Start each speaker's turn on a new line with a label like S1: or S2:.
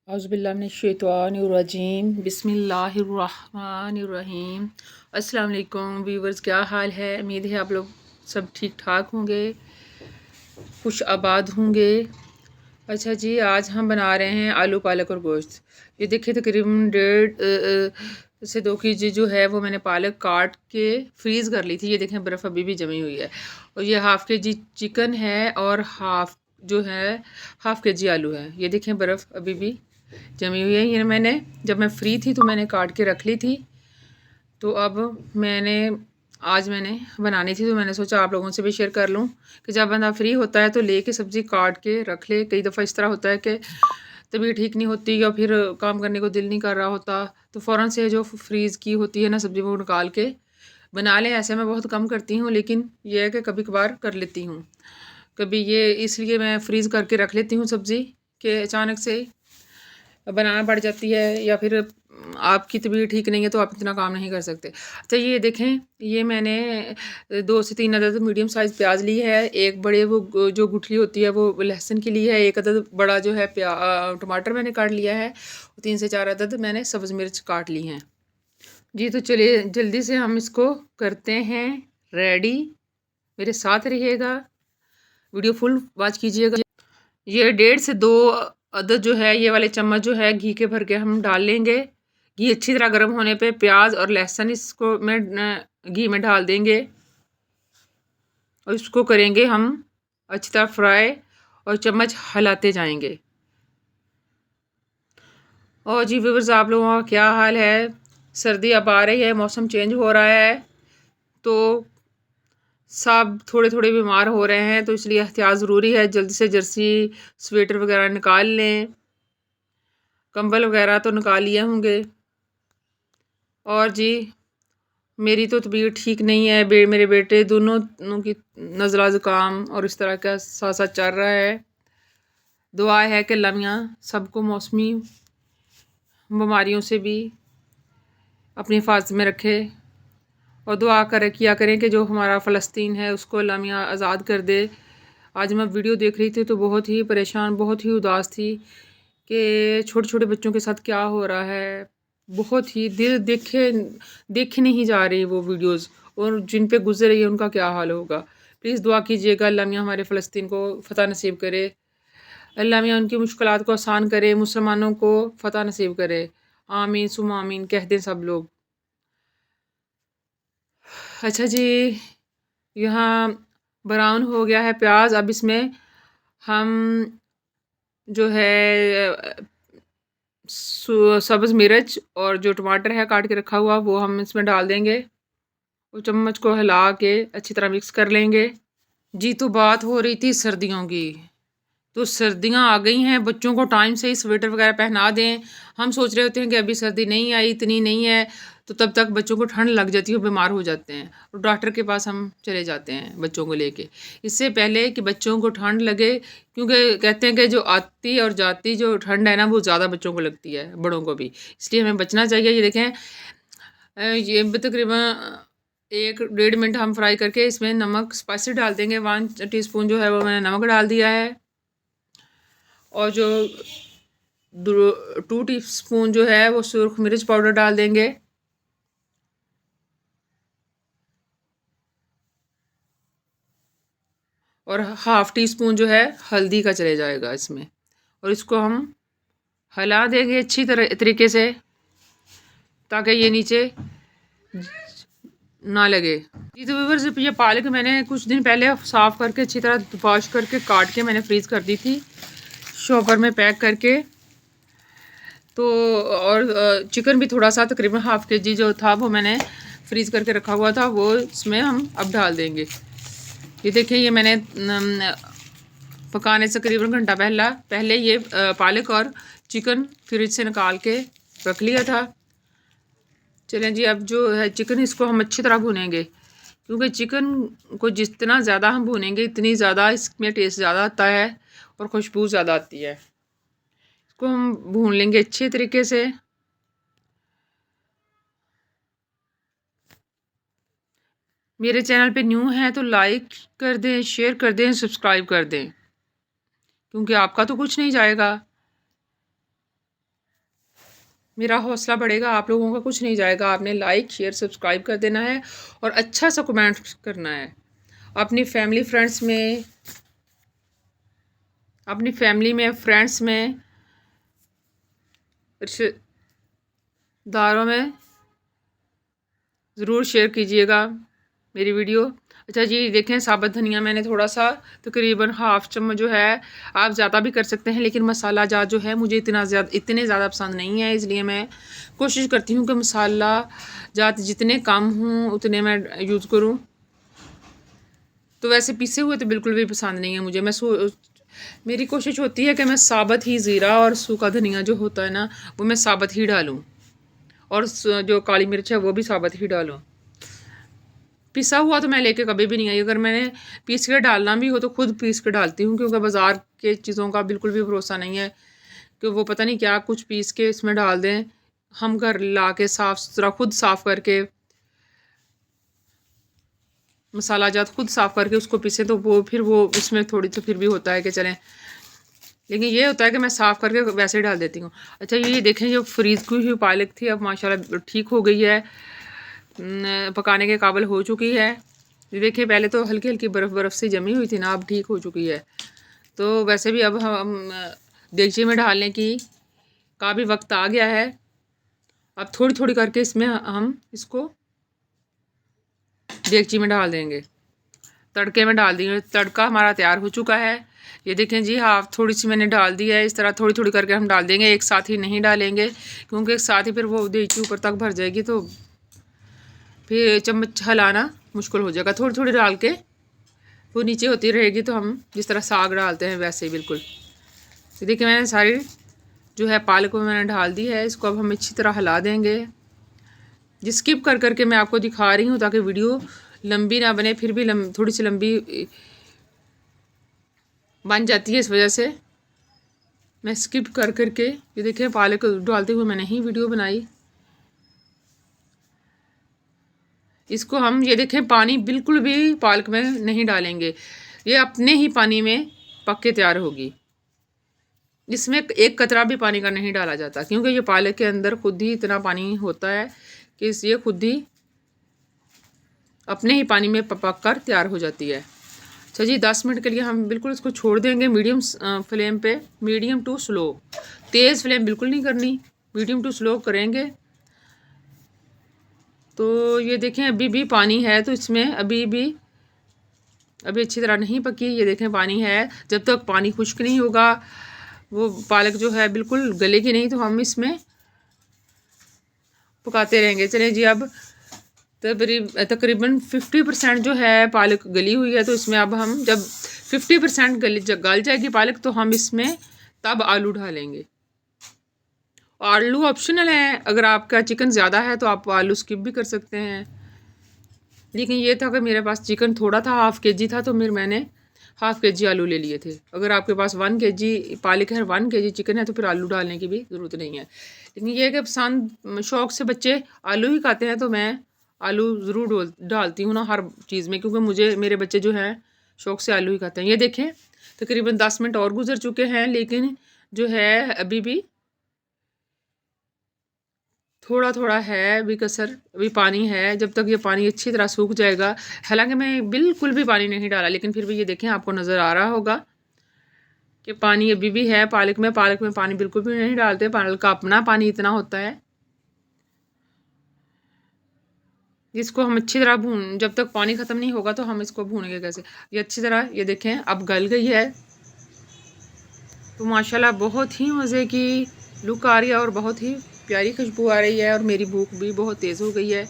S1: औज़ुबिल्लाहिमिनश्शैतानिर्रजीम बिस्मिल्लाहिर्रहमानिर्रहीम। अस्सलाम वालेकुम व्यूवर्स, क्या हाल है? उम्मीद है आप लोग सब ठीक ठाक होंगे, खुश आबाद होंगे। अच्छा जी, आज हम बना रहे हैं आलू पालक और गोश्त। ये देखिए तकरीबन 1.5 से 2 kg जो है वो मैंने पालक काट के फ्रीज़ कर ली थी। ये देखें बर्फ़ अभी भी जमी हुई है। और ये ½ kg चिकन है और हाफ़ kg आलू है। ये देखें बर्फ़ अभी भी जमी हुई है। ये मैंने जब मैं फ्री थी तो मैंने काट के रख ली थी। तो अब आज मैंने बनानी थी तो मैंने सोचा आप लोगों से भी शेयर कर लूँ कि जब बंदा फ्री होता है तो लेके सब्ज़ी काट के रख ले। कई दफ़ा इस तरह होता है कि तबीयत ठीक नहीं होती या फिर काम करने को दिल नहीं कर रहा होता, तो फ़ौरन से जो फ्रीज़ की होती है ना सब्ज़ी वो निकाल के बना लें। ऐसे मैं बहुत कम करती हूँ, लेकिन यह है कि कभी कभार कर लेती हूँ। कभी ये इसलिए मैं फ्रीज़ करके रख लेती हूँ सब्ज़ी कि अचानक से बनाना पड़ जाती है, या फिर आपकी तबीयत ठीक नहीं है तो आप इतना काम नहीं कर सकते। अच्छा ये देखें, ये मैंने 2 से 3 अदद मीडियम साइज़ प्याज ली है। एक बड़े वो जो गुठली होती है वो लहसुन की ली है। एक अदद बड़ा जो है टमाटर मैंने काट लिया है। 3 से 4 अदद मैंने सब्ज़ मिर्च काट ली हैं। जी तो चलिए जल्दी से हम इसको करते हैं रेडी। मेरे साथ रहिएगा, वीडियो फुल वॉच कीजिएगा। ये 1.5 से 2 अदद जो है ये वाले चम्मच जो है घी के भर के हम डाल लेंगे। घी अच्छी तरह गर्म होने पे प्याज और लहसुन इसको घी में डाल देंगे और इसको करेंगे हम अच्छी तरह फ्राई और चम्मच हिलाते जाएंगे। और जी व्यूअर्स, आप लोगों का क्या हाल है? सर्दी अब आ रही है, मौसम चेंज हो रहा है, तो सब थोड़े थोड़े बीमार हो रहे हैं, तो इसलिए एहतियात ज़रूरी है। जल्दी से जर्सी स्वेटर वगैरह निकाल लें, कंबल वगैरह तो निकाल लिए होंगे। और जी मेरी तो तबीयत ठीक नहीं है, मेरे बेटे दोनों की नज़ला ज़ुकाम और इस तरह का साथ साथ चल रहा है। दुआ है कि अल्लाह मियां सबको मौसमी बीमारियों से भी अपनी हिफाजत में रखे, और दुआ किया करें कि जो हमारा फ़लस्तीन है उसको अल्लाह मियां आज़ाद कर दे। आज मैं वीडियो देख रही थी तो बहुत ही परेशान, बहुत ही उदास थी कि छोटे छोटे बच्चों के साथ क्या हो रहा है। बहुत ही दिल देखे नहीं जा रही वो वीडियोस, और जिन पे गुजर रही है उनका क्या हाल होगा। प्लीज़ दुआ कीजिएगा अल्लाह मियां हमारे फ़लस्तीन को फ़तह नसीब करे। अल्लाह मियां उनकी मुश्किलात को आसान करे, मुसलमानों को फ़तह नसीब करे। आमीन सुम आमीन कह दें सब लोग। अच्छा जी, यहाँ ब्राउन हो गया है प्याज। अब इसमें हम जो है सब्ज़ मिर्च और जो टमाटर है काट के रखा हुआ वो हम इसमें डाल देंगे और चम्मच को हिला के अच्छी तरह मिक्स कर लेंगे। जी तो बात हो रही थी सर्दियों की, तो सर्दियाँ आ गई हैं, बच्चों को टाइम से ही स्वेटर वगैरह पहना दें। हम सोच रहे होते हैं कि अभी सर्दी नहीं आई, इतनी नहीं है, तो तब तक बच्चों को ठंड लग जाती है, बीमार हो जाते हैं और डॉक्टर के पास हम चले जाते हैं बच्चों को लेके, इससे पहले कि बच्चों को ठंड लगे। क्योंकि कहते हैं कि जो आती और जाती जो ठंड है ना वो ज़्यादा बच्चों को लगती है, बड़ों को भी, इसलिए हमें बचना चाहिए। ये देखें, ये तकरीबन 1-1.5 मिनट हम फ्राई करके इसमें नमक स्पाइसी डाल देंगे। 1 टीस्पून जो है वो मैंने नमक डाल दिया है, और जो 2 टीस्पून जो है वो सुरख मिर्च पाउडर डाल देंगे, और ½ टीस्पून जो है हल्दी का चले जाएगा इसमें, और इसको हम हिला देंगे अच्छी तरीके से ताकि ये नीचे ना लगे। जी तो व्यूअर्स, ये पालक मैंने कुछ दिन पहले साफ़ करके अच्छी तरह वॉश करके काट के मैंने फ्रीज़ कर दी थी शॉपर में पैक करके। तो और चिकन भी थोड़ा सा तकरीबन ½ kg जो था वो मैंने फ्रीज़ करके रखा हुआ था, वो इसमें हम अब डाल देंगे। ये देखिए, ये मैंने पकाने से करीबन घंटा पहले ये पालक और चिकन फ्रिज से निकाल के रख लिया था। चलें जी, अब जो है चिकन इसको हम अच्छी तरह भूनेंगे, क्योंकि चिकन को जितना ज़्यादा हम भूनेंगे इतनी ज़्यादा इसमें टेस्ट ज़्यादा आता है और खुशबू ज़्यादा आती है। इसको हम भून लेंगे अच्छे तरीके से। मेरे चैनल पे न्यू हैं तो लाइक कर दें, शेयर कर दें, सब्सक्राइब कर दें, क्योंकि आपका तो कुछ नहीं जाएगा। मेरा हौसला बढ़ेगा, आप लोगों का कुछ नहीं जाएगा। आपने लाइक शेयर सब्सक्राइब कर देना है और अच्छा सा कमेंट करना है। अपनी फैमिली फ्रेंड्स में फ्रेंड्स में रिश्तेदारों में ज़रूर शेयर कीजिएगा मेरी वीडियो। अच्छा जी, देखें साबुत धनिया मैंने थोड़ा सा तकरीबन हाफ चम्मच जो है, आप ज़्यादा भी कर सकते हैं, लेकिन मसाला जात जो है मुझे इतने ज़्यादा पसंद नहीं है, इसलिए मैं कोशिश करती हूँ कि मसाला जात जितने कम हों उतने मैं यूज़ करूँ। तो वैसे पिसे हुए तो बिल्कुल भी पसंद नहीं है मुझे। मेरी कोशिश होती है कि मैं साबुत ही ज़ीरा और सूखा धनिया जो होता है ना, वो मैं साबुत ही डालूँ, और जो काली मिर्च है वो भी साबुत ही डालूँ। पिसा हुआ तो मैं लेके कभी भी नहीं आई। अगर मैंने पीस के डालना भी हो तो खुद पीस के डालती हूँ, क्योंकि बाज़ार के चीज़ों का बिल्कुल भी भरोसा नहीं है कि वो पता नहीं क्या कुछ पीस के इसमें डाल दें। हम घर ला के साफ़ सुथरा खुद साफ़ करके मसाला जात खुद साफ़ करके उसको पीसे, तो वो फिर वो उसमें थोड़ी तो फिर भी होता है कि चलें, लेकिन ये होता है कि मैं साफ़ करके वैसे ही डाल देती हूँ। अच्छा ये देखें, जो फ्रीज़ की हुई पालक थी अब माशाल्लाह ठीक हो गई है, पकाने के काबिल हो चुकी है। ये देखिए, पहले तो हल्की हल्की बर्फ़ से जमी हुई थी ना, अब ठीक हो चुकी है। तो वैसे भी अब हम देगची में डालने की का भी वक्त आ गया है। अब थोड़ी थोड़ी करके इसमें हम इसको देगची में डाल देंगे, तड़के में डाल देंगे। तड़का हमारा तैयार हो चुका है। ये देखें जी, हाफ थोड़ी सी मैंने डाल दी है। इस तरह थोड़ी थोड़ी करके हम डाल देंगे, एक साथ ही नहीं डालेंगे, क्योंकि एक साथ ही फिर वो देगची ऊपर तक भर जाएगी, तो फिर चम्मच हिलाना मुश्किल हो जाएगा। थोड़ी थोड़ी डाल के वो नीचे होती रहेगी, तो हम जिस तरह साग डालते हैं वैसे ही बिल्कुल। तो देखिए, मैंने सारी जो है पालक को मैंने डाल दी है। इसको अब हम अच्छी तरह हिला देंगे। जिस स्किप कर करके मैं आपको दिखा रही हूँ ताकि वीडियो लंबी ना बने, फिर भी थोड़ी सी लंबी बन जाती है, इस वजह से मैं स्किप कर करके। ये देखिए, पालक डालते हुए मैंने ही वीडियो बनाई। इसको हम ये देखें, पानी बिल्कुल भी पालक में नहीं डालेंगे, ये अपने ही पानी में पक के तैयार होगी। इसमें एक कतरा भी पानी का नहीं डाला जाता, क्योंकि ये पालक के अंदर खुद ही इतना पानी होता है कि ये खुद ही अपने ही पानी में पक कर तैयार हो जाती है। अच्छा जी, 10 मिनट के लिए हम बिल्कुल इसको छोड़ देंगे मीडियम फ्लेम पे, मीडियम टू स्लो। तेज़ फ्लेम बिल्कुल नहीं करनी, मीडियम टू स्लो करेंगे। तो ये देखें, अभी भी पानी है, तो इसमें अभी अच्छी तरह नहीं पकी। ये देखें पानी है, जब तक पानी खुश्क नहीं होगा वो पालक जो है बिल्कुल गलेगी नहीं, तो हम इसमें पकाते रहेंगे। चलें जी, अब तकरीबन 50% जो है पालक गली हुई है, तो इसमें अब हम जब 50% गल जाएगी पालक, तो हम इसमें तब आलू डालेंगे। आलू ऑप्शनल है, अगर आपका चिकन ज़्यादा है तो आप आलू स्किप भी कर सकते हैं, लेकिन ये था कि मेरे पास चिकन थोड़ा था, हाफ़ kg था, तो मैंने हाफ़ kg आलू ले लिए थे। अगर आपके पास 1 kg पालक है, 1 kg चिकन है, तो फिर आलू डालने की भी ज़रूरत नहीं है। लेकिन ये है कि पसंद शौक़ से बच्चे आलू ही खाते हैं, तो मैं आलू ज़रूर डालती हूँ ना हर चीज़ में, क्योंकि मेरे बच्चे जो हैं शौक़ से आलू ही खाते हैं। ये देखें, तकरीबन 10 मिनट और गुजर चुके हैं, लेकिन जो है अभी भी थोड़ा थोड़ा है अभी कसर, अभी पानी है। जब तक ये पानी अच्छी तरह सूख जाएगा, हालांकि मैं बिल्कुल भी पानी नहीं डाला, लेकिन फिर भी ये देखें, आपको नज़र आ रहा होगा कि पानी अभी भी है पालक में पानी बिल्कुल भी नहीं डालते, पालक का अपना पानी इतना होता है। इसको हम अच्छी तरह जब तक पानी ख़त्म नहीं होगा तो हम इसको भूनेंगे कैसे। ये अच्छी तरह ये देखें अब गल गई है, तो माशाल्लाह बहुत ही मज़े की लुक आ रही है और बहुत ही प्यारी खुशबू आ रही है, और मेरी भूख भी बहुत तेज़ हो गई है।